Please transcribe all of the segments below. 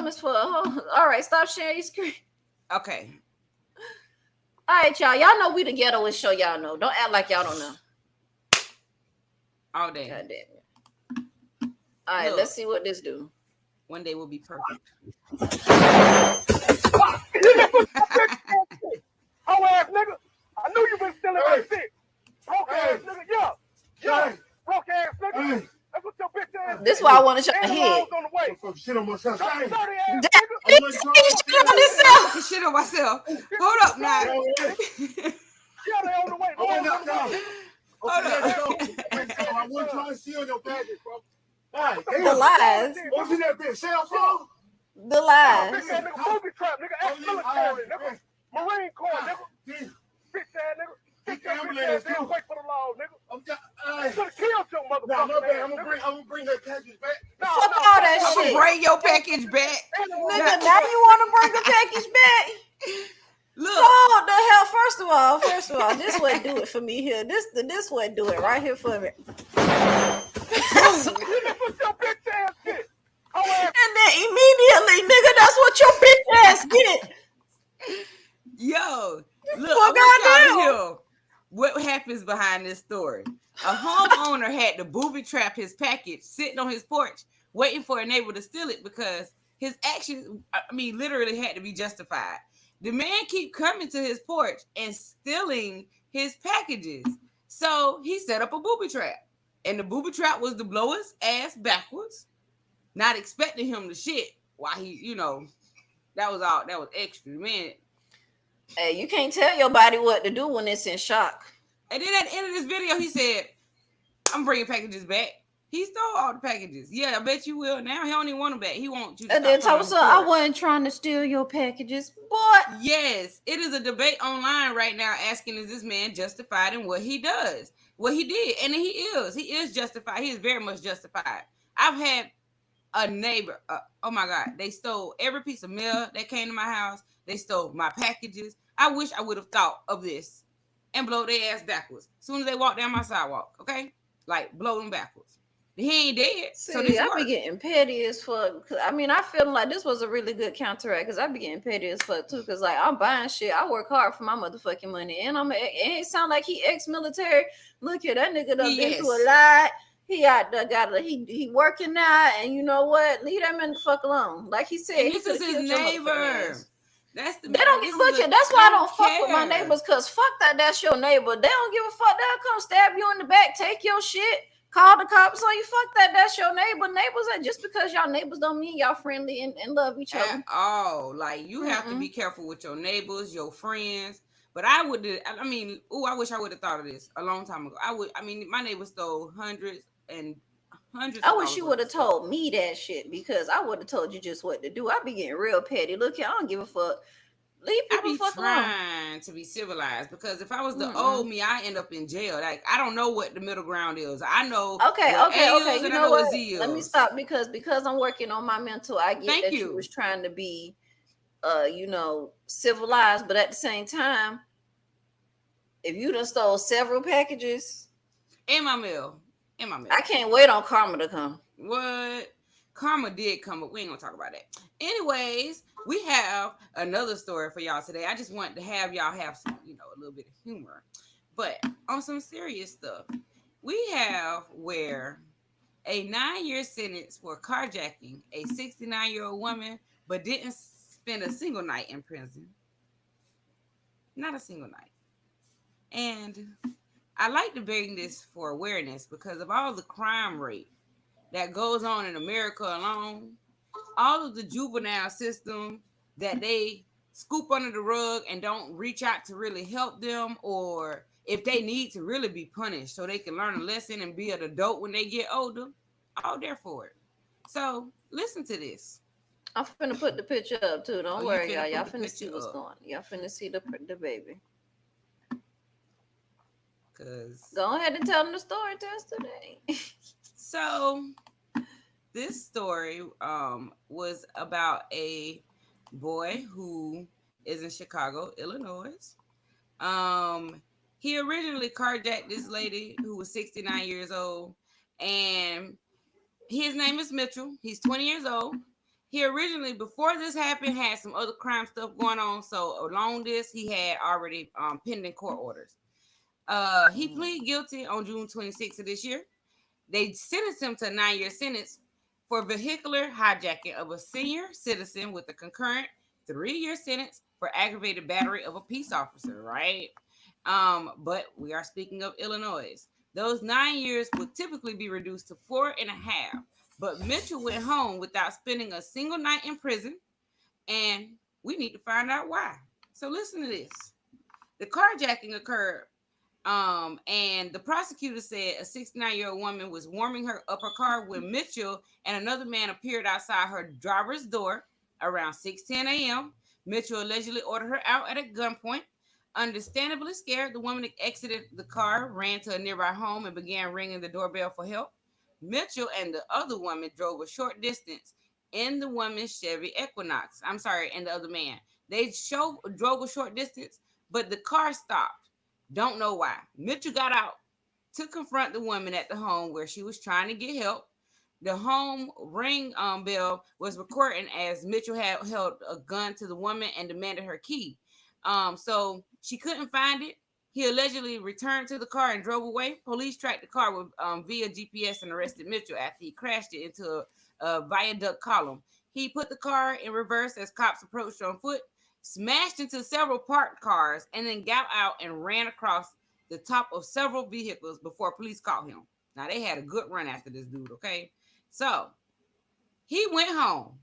comments for. All right, stop sharing your screen. Okay. All right, y'all. Y'all know we the ghettoest show. Y'all know. Don't act like y'all don't know. All day. God damn it. All right, let's see what this do. One day will be perfect. Hoe ass nigga. I knew you been stealing my shit. Broke ass nigga. Yeah. Broke ass nigga. That's what your bitch ass. This is why I want to try to hit. On the way. Shit on myself. Shit on myself. Hold up now. Yeah, they on the way. Hold up. I wasn't trying to steal your package, bro. Right, the lies. What's in that bitch? Cell phone? The lies. Bitch ass nigga, booby trap, nigga, ex-military, nigga, Marine Corps, nigga, bitch ass nigga. Wait for the law, nigga. You could have killed your motherfucker. I'm gonna bring that package back. Fuck all that shit. Bring your package back. Nigga, now you want to bring the package back? Look. Oh, the hell! First of all, this way do it for me here. This way do it right here for me. And then immediately, nigga, that's what your bitch ass get. Yo, look, I want y'all to hear what happens behind this story. A homeowner had to booby trap his package sitting on his porch, waiting for a neighbor to steal it because his actions, literally had to be justified. The man keep coming to his porch and stealing his packages. So he set up a booby trap. And the booby trap was to blow his ass backwards, not expecting him to shit while he, that was extra. Man. Hey, you can't tell your body what to do when it's in shock. And then at the end of this video, he said, I'm bringing packages back. He stole all the packages. Yeah, I bet you will. Now he don't even want them back. He wants you to. And then Tulsa, I wasn't trying to steal your packages, but yes, it is a debate online right now asking, is this man justified in what he does? What he did, and he is justified. He is very much justified. I've had a neighbor. Oh my God, they stole every piece of mail that came to my house. They stole my packages. I wish I would have thought of this and blow their ass backwards as soon as they walk down my sidewalk. Okay, like blow them backwards. He ain't dead. See, so this I be getting petty as fuck. I feel like this was a really good counteract because I be getting petty as fuck too. Because like I'm buying shit, I work hard for my motherfucking money, and it sound like he ex-military. Look at that nigga done been through a lot. He out there he working now, and you know what? Leave that man the fuck alone. Like he said, this is his neighbor. That's the they don't give look at. That's why I don't fuck with my neighbors. Cause fuck that. That's your neighbor. They don't give a fuck. They'll come stab you in the back, take your shit. Call the cops on you. Fuck that. That's your neighbor. Neighbors are just because y'all neighbors don't mean y'all friendly and love each other. Oh, like you have to be careful with your neighbors, your friends. But I wish I would have thought of this a long time ago. My neighbor stole hundreds and hundreds. I wish you would have told me that shit because I would have told you just what to do. I be getting real petty. Look here, I don't give a fuck. Leave people fuck alone. I be trying to be civilized because if I was the old me, I end up in jail. Like I don't know what the middle ground is. I know. Okay. You know what? Let me stop because I'm working on my mental. I get that you was trying to be, civilized, but at the same time, if you done stole several packages in my mail, I can't wait on karma to come. What? Karma did come, but we ain't gonna talk about that. Anyways, we have another story for y'all today. I just want to have y'all have some, a little bit of humor. But on some serious stuff, we have where a 9-year sentence for carjacking a 69-year-old woman, but didn't spend a single night in prison. Not a single night. And I like to bring this for awareness because of all the crime rate that goes on in America alone, all of the juvenile system that they scoop under the rug and don't reach out to really help them, or if they need to really be punished so they can learn a lesson and be an adult when they get older, all there for it. So listen to this. I'm finna put the picture up too. Don't worry, y'all. Y'all finna see what's going on. Y'all finna see the baby. Go ahead and tell them the story test today. So this story was about a boy who is in Chicago, Illinois. He originally carjacked this lady who was 69 years old, and his name is Mitchell. He's 20 years old, He originally, before this happened, had some other crime stuff going on. So along this, he had already pending court orders. He pleaded guilty on June 26th of this year. They sentenced him to a 9-year sentence for vehicular hijacking of a senior citizen with a concurrent 3-year sentence for aggravated battery of a peace officer, right? But we are speaking of Illinois. Those 9 years would typically be reduced to 4.5. But Mitchell went home without spending a single night in prison, and we need to find out why. So listen to this. The carjacking occurred, and the prosecutor said a 69-year-old woman was warming her up her car when Mitchell and another man appeared outside her driver's door around 6:10 a.m. Mitchell allegedly ordered her out at a gunpoint. Understandably scared, the woman exited the car, ran to a nearby home, and began ringing the doorbell for help. Mitchell and the other woman drove a short distance in the woman's Chevy Equinox. I'm sorry, and the other man. They drove a short distance, but the car stopped. Don't know why. Mitchell got out to confront the woman at the home where she was trying to get help. The home ring bell was recording as Mitchell had held a gun to the woman and demanded her key. So she couldn't find it. He allegedly returned to the car and drove away. Police tracked the car with via GPS and arrested Mitchell after he crashed it into a viaduct column. He put the car in reverse as cops approached on foot, smashed into several parked cars, and then got out and ran across the top of several vehicles before police caught him. Now, they had a good run after this dude, okay? So, he went home.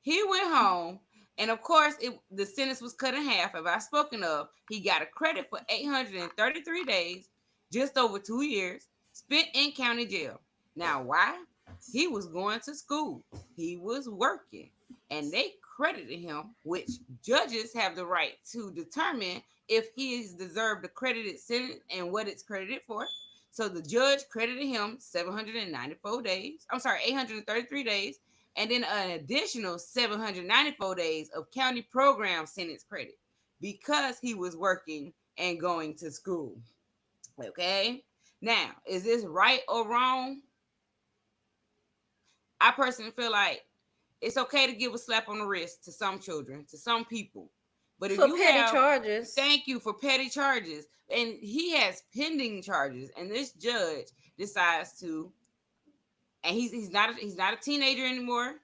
He went home, and of course, the sentence was cut in half, as I've spoken of. He got a credit for 833 days, just over 2 years, spent in county jail. Now, why? He was going to school. He was working, and they credited him, which judges have the right to determine if he's deserved a credited sentence and what it's credited for. So the judge credited him 794 days. I'm sorry, 833 days, and then an additional 794 days of county program sentence credit because he was working and going to school. Okay. Now, is this right or wrong? I personally feel like it's okay to give a slap on the wrist to some children, to some people. But if for you petty have, charges. thank you for petty charges, and he has pending charges, and this judge decides to, and he's not a teenager anymore.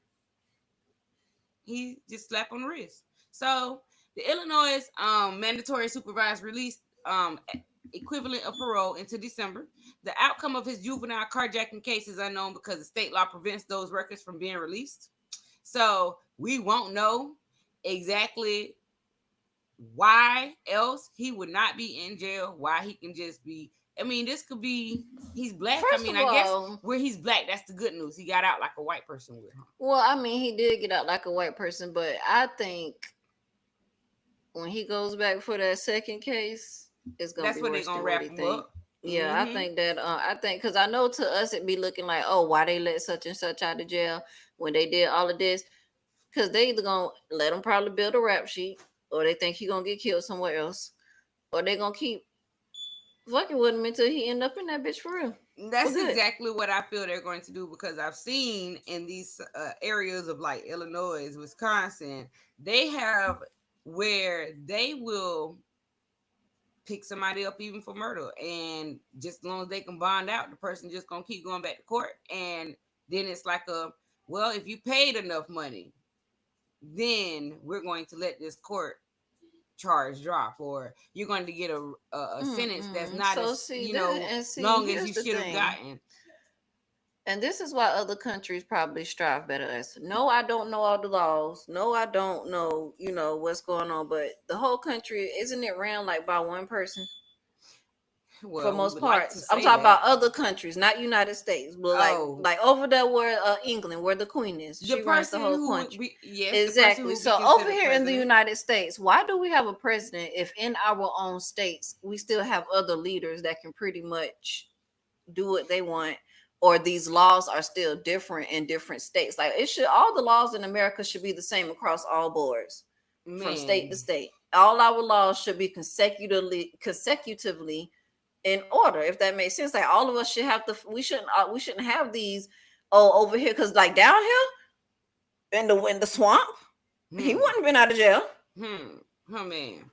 He just slapped on the wrist. So the Illinois mandatory supervised release equivalent of parole into December. The outcome of his juvenile carjacking case is unknown because the state law prevents those records from being released. So we won't know exactly why else he would not be in jail, why he can just be. I mean, this could be he's black. First I mean, of I guess all, where he's black, that's the good news. He got out like a white person would. Huh? well, I mean, he did get out like a white person, but I think when he goes back for that second case, it's gonna That's be what worse they're gonna than what wrap he him think. up. Yeah, I think that I think because I know to us it be looking like, oh, why they let such and such out of jail when they did all of this, because they either gonna let him probably build a rap sheet, or they think he gonna get killed somewhere else, or they gonna keep fucking with him until he end up in that bitch for real. That's good. exactly what I feel they're going to do because I've seen in these areas of like Illinois, Wisconsin, they have where they will pick somebody up even for murder, and just as long as they can bond out, the person just gonna keep going back to court, and then it's like well, if you paid enough money, then we're going to let this court charge drop, or you're going to get a sentence that's not So as see that, and see long as here's you the should have thing. gotten. And this is why other countries probably strive better as. No, I don't know all the laws. No, I don't know, what's going on. But the whole country, isn't it ran like by one person? Well, For we most would like to parts. I'm say talking that. about other countries, not United States. But Oh. like over there where England, where the queen is. She runs the whole country. Yes, Exactly. So over here in the United States, why do we have a president if in our own states we still have other leaders that can pretty much do what they want, or these laws are still different in different states? Like all the laws in America should be the same across all boards, from state to state. All our laws should be consecutively in order, if that makes sense. Like all of us should have we shouldn't have these Oh, over here, cause like down here in the swamp, he wouldn't have been out of jail. Oh man.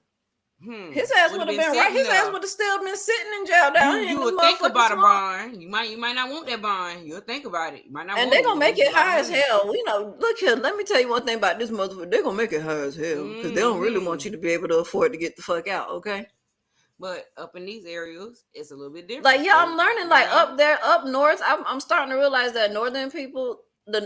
His ass would have been right. His ass would have still been sitting in jail down here. You would think about a bond. You might not want that bond. You'll think about it. You might not. And they're gonna make it high as hell. You know, look here. Let me tell you one thing about this motherfucker. They're gonna make it high as hell because they don't really want you to be able to afford to get the fuck out. Okay. But up in these areas, it's a little bit different. Like, yeah, I'm learning. Like up there, up north, I'm starting to realize that northern people, the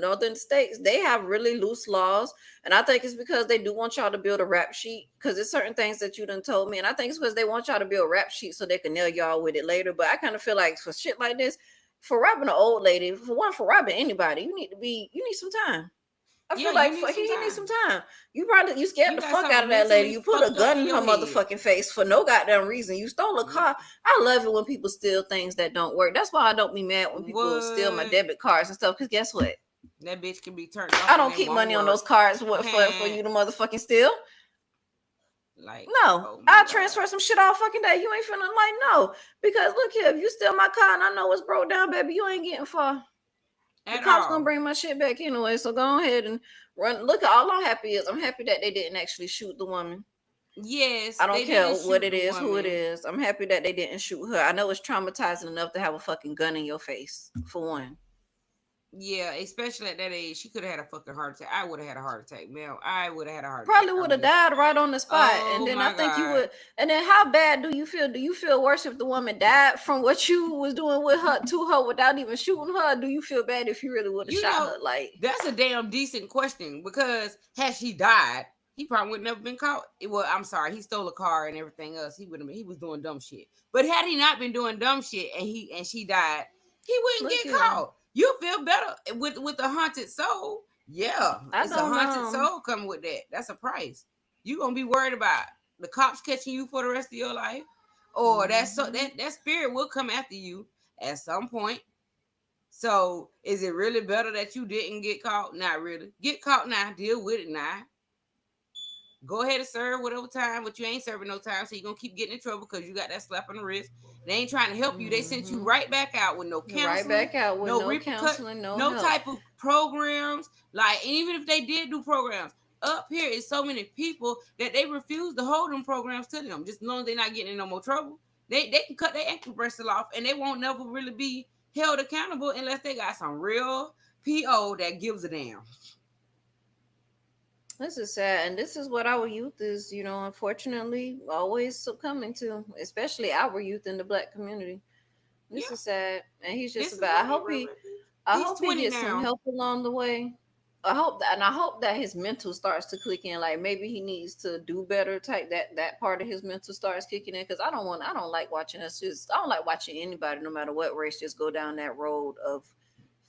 northern states, they have really loose laws, and I think it's because they do want y'all to build a rap sheet. Because there's certain things that you done told me, and I think it's because they want y'all to build a rap sheet so they can nail y'all with it later. But I kind of feel like for shit like this, for robbing an old lady, for robbing anybody, you need some time. I feel like he needs some time. You scared the fuck out of that lady. You put a gun in her motherfucking face for no goddamn reason. You stole a car. I love it when people steal things that don't work. That's why I don't be mad when people steal my debit cards and stuff. Because guess what? That bitch can be turned off. I don't keep money on those cards for you to motherfucking steal. Like no, I transfer some shit all fucking day. You ain't finna like no. Because look here, if you steal my car and I know it's broke down, baby, you ain't getting far. The cops gonna bring my shit back anyway, so go ahead and run. Look, all I'm happy is I'm happy that they didn't actually shoot the woman. Yes, I don't care what it is, who it is. I'm happy that they didn't shoot her. I know it's traumatizing enough to have a fucking gun in your face, for one. Yeah, especially at that age, she could have had a fucking heart attack. I would have had a heart attack, man. I would have had a heart attack. Probably would have died right on the spot. And then I think you would. And then how bad do you feel? Do you feel worse if the woman died from what you was doing with her to her without even shooting her? Do you feel bad if you really would have shot her? Like, that's a damn decent question, because had she died, he probably would never been caught. Well, I'm sorry, he stole a car and everything else. He was doing dumb shit. But had he not been doing dumb shit and she died, he wouldn't get caught. You feel better with a haunted soul. Yeah, it's a haunted soul coming with that. That's a price. You gonna be worried about the cops catching you for the rest of your life, or that spirit will come after you at some point. So is it really better that you didn't get caught? Not really. Get caught now. Deal with it now. Go ahead and serve whatever time, but you ain't serving no time, so you're gonna keep getting in trouble because you got that slap on the wrist. They ain't trying to help you. They sent you right back out with no counseling. Right back out with no counseling, no type of programs. Like, even if they did do programs, up here is so many people that they refuse to hold them programs to them. Just as long as they're not getting in no more trouble, they can cut their ankle bracelet off, and they won't never really be held accountable unless they got some real PO that gives a damn. This is sad, and this is what our youth is, unfortunately, always succumbing to, especially our youth in the Black community. This is sad, and he's just about. I hope he gets some help along the way. I hope that his mental starts to click in. Like, maybe he needs to do better. Type that part of his mental starts kicking in, because I don't like watching us just. I don't like watching anybody, no matter what race, just go down that road of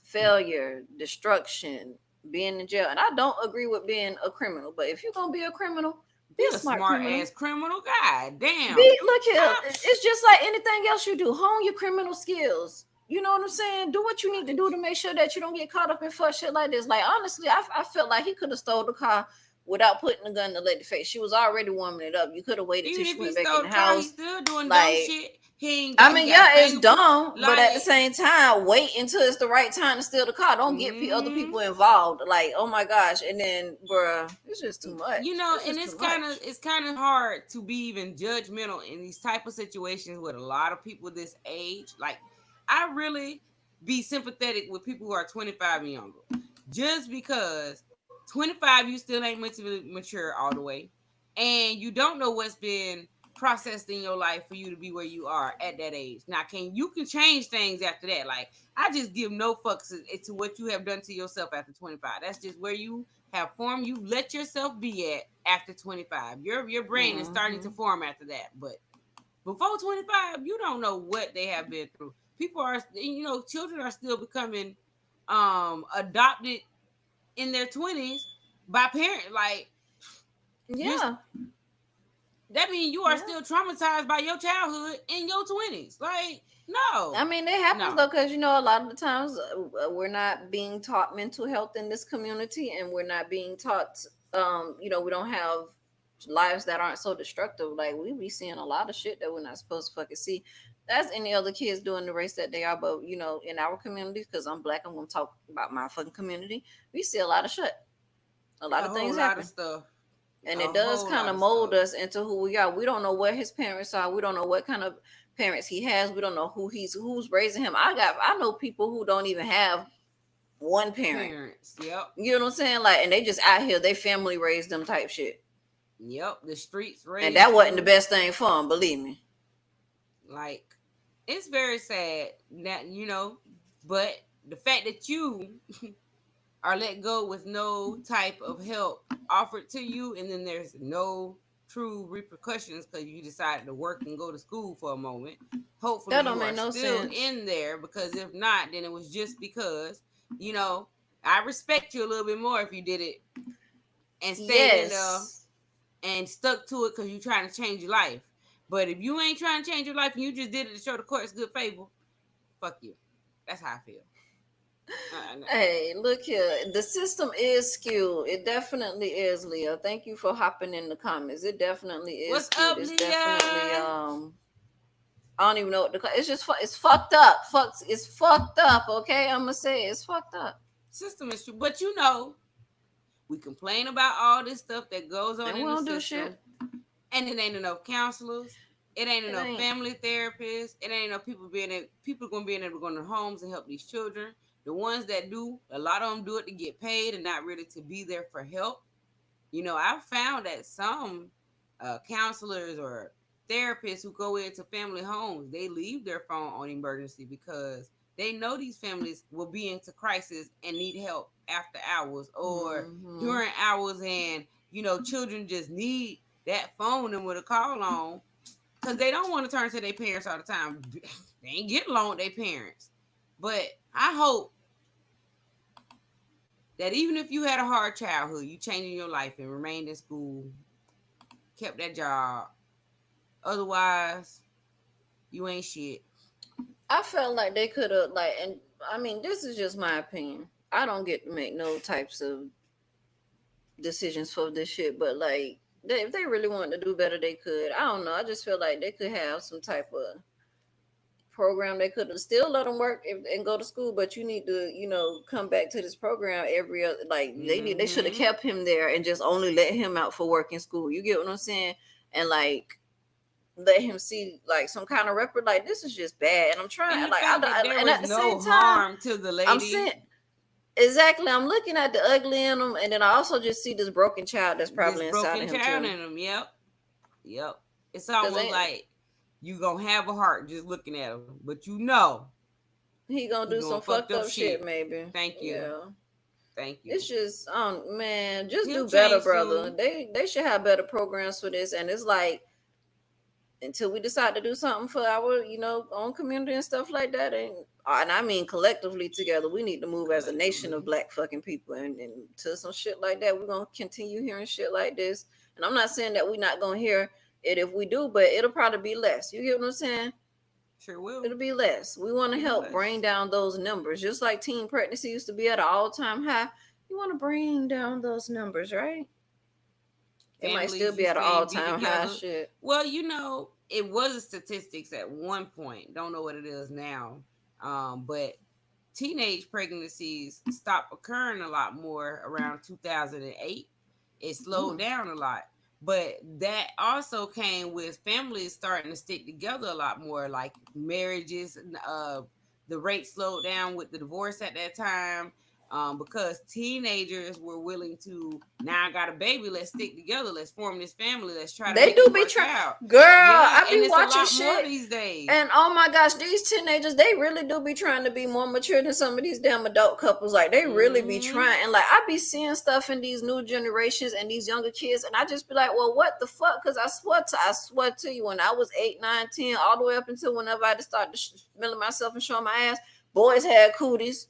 failure, destruction, being in jail. And I don't agree with being a criminal, but if you're gonna be a criminal, be a smart ass criminal. God damn. Look here, it's just like anything else you do. Hone your criminal skills. You know what I'm saying? Do what you need to do to make sure that you don't get caught up in fuck shit like this. Like, honestly, I felt like he could have stole the car without putting the gun in the lady's face. She was already warming it up. You could have waited till she went back in the house. He's still doing dumb shit. It's dumb, but at the same time, wait until it's the right time to steal the car. Don't get other people involved. Like, oh my gosh, and then, bruh, it's just too much. It's kind of hard to be even judgmental in these type of situations with a lot of people this age. Like, I really be sympathetic with people who are 25 and younger, just because 25 you still ain't mentally mature all the way, and you don't know what's been processed in your life for you to be where you are at that age. Now, you can change things after that. Like, I just give no fucks to what you have done to yourself after 25. That's just where you have formed. You let yourself be at after 25. Your brain is starting to form after that. But before 25, you don't know what they have been through. People are, children are still becoming adopted in their 20s by parents. Like, that means you are still traumatized by your childhood in your 20s. Like, no. I mean, it happens though, because a lot of the times we're not being taught mental health in this community, and we're not being taught. We don't have lives that aren't so destructive. Like, we be seeing a lot of shit that we're not supposed to fucking see. as any other kids doing the race that they are. But you know, in our community, because I'm black, I'm gonna talk about my fucking community. We see a lot of shit. A lot A of whole things lot happen. of stuff. And A it does whole kind lot of of mold stuff. us into who we are. We don't know what his parents are. We don't know what kind of parents he has. We don't know who's raising him. I know people who don't even have one parent. Parents. Yep. You know what I'm saying? Like, and they just out here, they family raised them type shit. Yep. The streets And raised that wasn't the them. best thing for them, believe me. Like, it's very sad that, you know, but the fact that you are let go with no type of help offered to you, and then there's no true repercussions because you decided to work and go to school for a moment. Hopefully That don't you are make no still sense. in there, because if not, then it was just because, you know, I respect you a little bit more if you did it and stayed in there Yes. and stuck to it because you're trying to change your life. But if you ain't trying to change your life and you just did it to show the court's good favor, fuck you. That's how I feel. Hey, look here. The system is skewed. It definitely is, Leah. Thank you for hopping in the comments. It definitely is What's skewed. up, It's Leah? definitely I don't even know what it's just it's fucked up. It's fucked up, okay? I'm gonna say it's fucked up. System is true. But you know, we complain about all this stuff that goes on And in we the don't do system. shit. And it ain't enough counselors. It ain't It enough ain't. family therapists. It ain't enough people gonna be able to go into homes and help these children. The ones that do, a lot of them do it to get paid and not really to be there for help. You know, I've found that some counselors or therapists who go into family homes, they leave their phone on emergency because they know these families will be into crisis and need help after hours or during hours, and you know, children just need that phone and with a call on because they don't want to turn to their parents all the time. They ain't getting along with their parents. But I hope that even if you had a hard childhood, you changing your life and remained in school, kept that job. Otherwise, you ain't shit. I felt like they could have and I mean, this is just my opinion. I don't get to make no types of decisions for this shit, but like if they really wanted to do better, they could. I don't know. I just feel like they could have some type of program. They could have still let them work and go to school, but you need to, come back to this program every other. Like they should have kept him there and just only let him out for work in school. You get what I'm saying? And like let him see like some kind of record. Like this is just bad. And I'm trying. And the Like fact that there and was at the no same time, harm to the lady. I'm saying. Exactly. I'm looking at the ugly in them, and then I also just see this broken child that's probably this inside broken of him child too. in him. Yep. It's almost like you gonna have a heart just looking at him, but you know he gonna do some fucked up shit, maybe. Thank you. Yeah. Thank you. It's just, man, just He'll do better, change brother. soon. They should have better programs for this, and it's like until we decide to do something for our, own community and stuff like that, and I mean collectively together, we need to move as a nation of black fucking people, and to some shit like that, we're gonna continue hearing shit like this. And I'm not saying that we're not gonna hear it if we do, but it'll probably be less. You get what I'm saying? Sure will. It'll be less. We want to help bring down those numbers, just like teen pregnancy used to be at an all-time high. You want to bring down those numbers, right? It might still be at an all-time high shit. Well, it was statistics at one point. Don't know what it is now. But teenage pregnancies stopped occurring a lot more around 2008. It slowed down a lot. But that also came with families starting to stick together a lot more, like marriages. The rate slowed down with the divorce at that time. Because teenagers were willing to, now I got a baby, let's stick together, let's form this family, let's try to they do be trying, girl. Yeah, I be watching shit these days, and oh my gosh, these teenagers, they really do be trying to be more mature than some of these damn adult couples. Like they really be trying, and like I be seeing stuff in these new generations and these younger kids, and I just be like, well, what the fuck? Because I swear to you, when I was 8, 9, 10, all the way up until whenever I just started smelling myself and showing my ass, boys had cooties.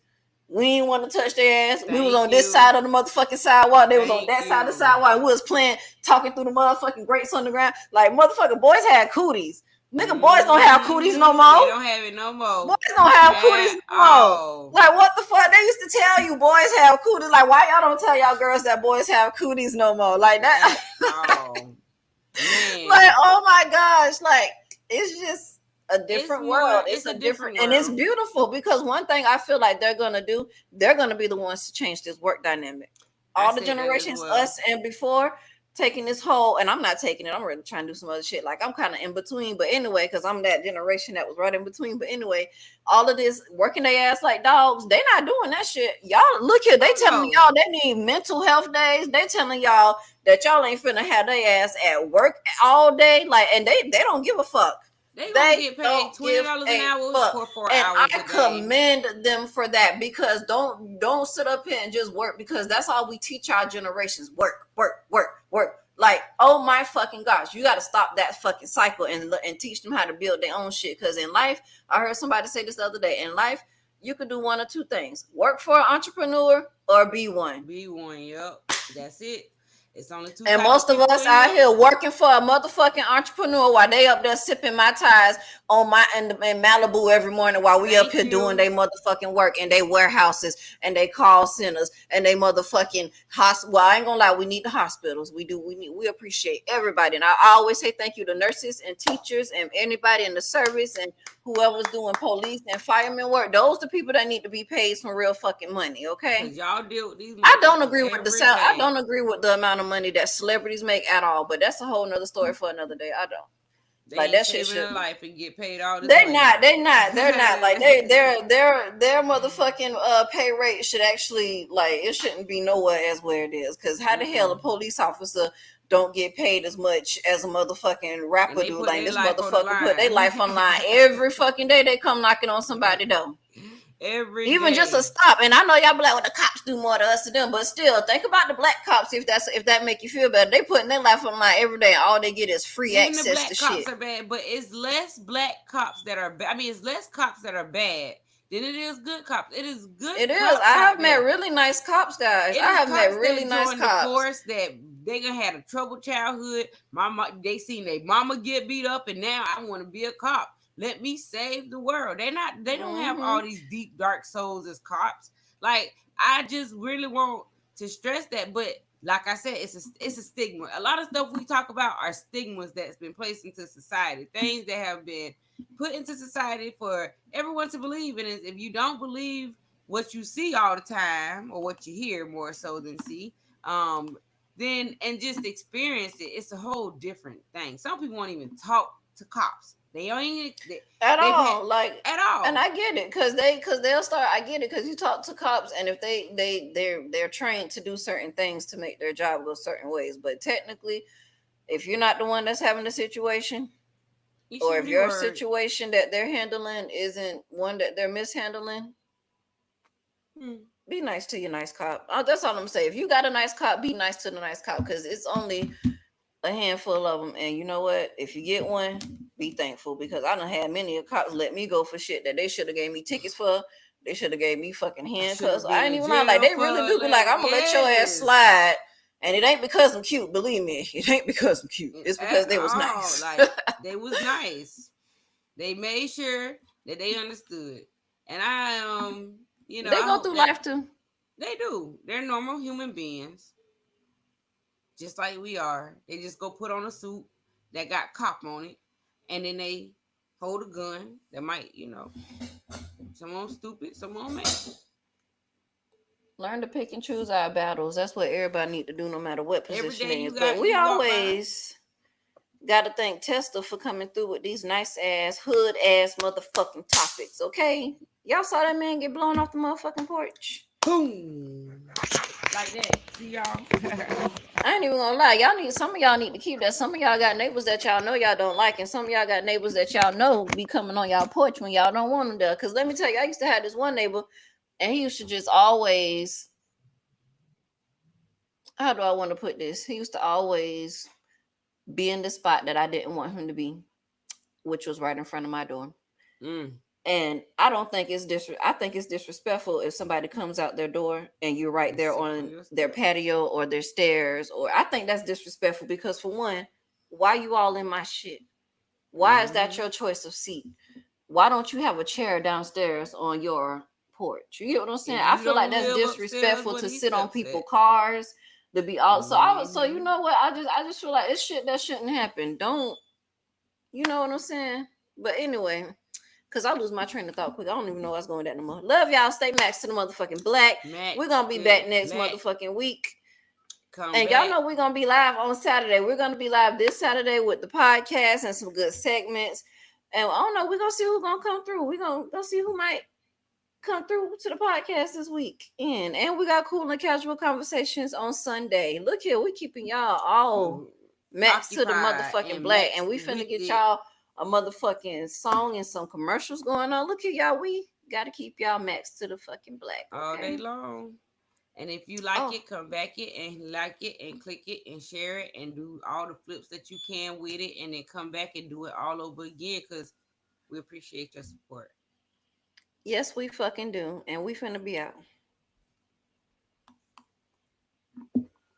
We didn't want to touch their ass. We was on this side of the motherfucking sidewalk. They was on that side of the sidewalk. We was playing, talking through the motherfucking grates on the ground. Like, motherfucking boys had cooties. Nigga, boys don't have cooties no more. They don't have it no more. Boys don't have cooties no more. Like, what the fuck? They used to tell you boys have cooties. Like, why y'all don't tell y'all girls that boys have cooties no more? Like that. Oh, man. Like, oh my gosh. Like, it's just, a different It's world. more- It's it's a a different, different and it's world. beautiful because one thing I feel like they're gonna do, they're gonna be the ones to change this work dynamic. I All the said that as generations, well. us and before, taking this whole, and I'm not taking it. I'm really trying to do some other shit. Like I'm kind of in between, but anyway, because I'm that generation that was right in between. But anyway, all of this working their ass like dogs, they not doing that shit. Y'all look here, they Oh, telling no. y'all they need mental health days. They telling y'all that y'all ain't finna have their ass at work all day. Like, and they don't give a fuck. They gonna They get paid don't give $20 an a hour fuck. for 4 And hours I a day. commend them for that because don't sit up here and just work because that's all we teach our generations. Work, work, work, work. Like, oh my fucking gosh, you got to stop that fucking cycle and teach them how to build their own shit. Because in life, I heard somebody say this the other day. In life, you could do one or two things: work for an entrepreneur or be one. Be one, yep. That's it. It's only two And type most of people us in out here working for a motherfucking entrepreneur while they up there sipping my ties on my in Malibu every morning while we up Thank here you. doing their motherfucking work in they warehouses and they call centers and they motherfucking hospital. Well, I ain't gonna lie, we need the hospitals. We appreciate everybody. And I always say thank you to nurses and teachers and anybody in the service and whoever's doing police and firemen work. Those the people that need to be paid some real fucking money, okay? Because y'all deal with these I don't motherfuckers agree with the every sound. I day. don't agree with the amount of money that celebrities make at all. But that's a whole nother story for another day. I don't They like ain't that shit. saving their Should life and get paid all this they're money. not. They're not. Like their motherfucking pay rate should actually like it shouldn't be nowhere as where it is. Because how the hell a police officer don't get paid as much as a motherfucking rapper And they do? put Like their this life on the motherfucker put their line. life on line every fucking day. They come knocking on somebody's door. Every Even day. just a stop, and I know y'all be like, "Well, the cops do more to us than them," but still, think about the black cops. If that make you feel better, they putting their life on the line every day. And all they get is free Even the access black to cops shit. are bad, but it's less black cops that are bad. I mean, it's less cops that are bad than it is good cops. It is good. It is. Cops I have out met there. really nice cops, guys. It I is have met cops really that nice join the cops. force that they gonna had a troubled childhood. They seen their mama get beat up, and now I want to be a cop. Let me save the world. They don't have all these deep dark souls as cops. Like I just really want to stress that, but like I said, it's a stigma. A lot of stuff we talk about are stigmas that's been placed into society, things that have been put into society for everyone to believe in. If you don't believe what you see all the time or what you hear more so than see, then and just experience it, it's a whole different thing. Some people won't even talk to cops. They ain't at all. Like at all. And I get it because they'll start. I get it because you talk to cops, and if they're trained to do certain things to make their job go certain ways. But technically, if you're not the one that's having the situation, or if your situation that they're handling isn't one that they're mishandling, be nice to your nice cop. That's all I'm saying. If you got a nice cop, be nice to the nice cop because it's only a handful of them. And you know what? If you get one, be thankful because I done had many of cops let me go for shit that they should have gave me tickets for. They should have gave me fucking handcuffs. I ain't even know. Like they really do be like, I'm gonna let your ass slide. And it ain't because I'm cute, believe me. It ain't because I'm cute. It's because they was nice. Like they was nice. They made sure that they understood. And I they go through life too. They do. They're normal human beings. Just like we are. They just go put on a suit that got cop on it. And then they hold a gun that might, someone stupid, someone mad. Learn to pick and choose our battles. That's what everybody need to do no matter what position it is. But we you always got to thank Testa for coming through with these nice ass, hood ass motherfucking topics, okay? Y'all saw that man get blown off the motherfucking porch? Boom. Like that. See y'all? I ain't even gonna lie. Some of y'all need to keep that. Some of y'all got neighbors that y'all know y'all don't like, and some of y'all got neighbors that y'all know be coming on y'all porch when y'all don't want them there. Because let me tell you, I used to have this one neighbor, and he used to just always, how do I want to put this? He used to always be in the spot that I didn't want him to be, which was right in front of my door. And I don't think I think it's disrespectful if somebody comes out their door and you're right there on their patio or their stairs, or I think that's disrespectful because for one, why you all in my shit? Why is that your choice of seat? Why don't you have a chair downstairs on your porch? You get what I'm saying? I feel like that's disrespectful to sit on people's cars, to be all so you know what? I just feel like it's shit that shouldn't happen. Don't you know what I'm saying? But anyway, because I lose my train of thought quick. I don't even know what's going on no more. Love y'all. Stay max to the motherfucking black. Max We're gonna be to back next black. motherfucking week. Come And back. y'all know we're gonna be live on Saturday. We're gonna be live this Saturday with the podcast and some good segments. And I don't know, we're gonna see who's gonna come through. We're gonna see who might come through to the podcast this week. And we got cool and casual conversations on Sunday. Look here, we keeping y'all all max to the motherfucking black. And we finna get y'all a motherfucking song and some commercials going on. Look at y'all, we gotta keep y'all max to the fucking black. Okay? All day long. And if you like it, come back it and like it and click it and share it and do all the flips that you can with it, and then come back and do it all over again, because we appreciate your support. Yes, we fucking do. And we finna be out.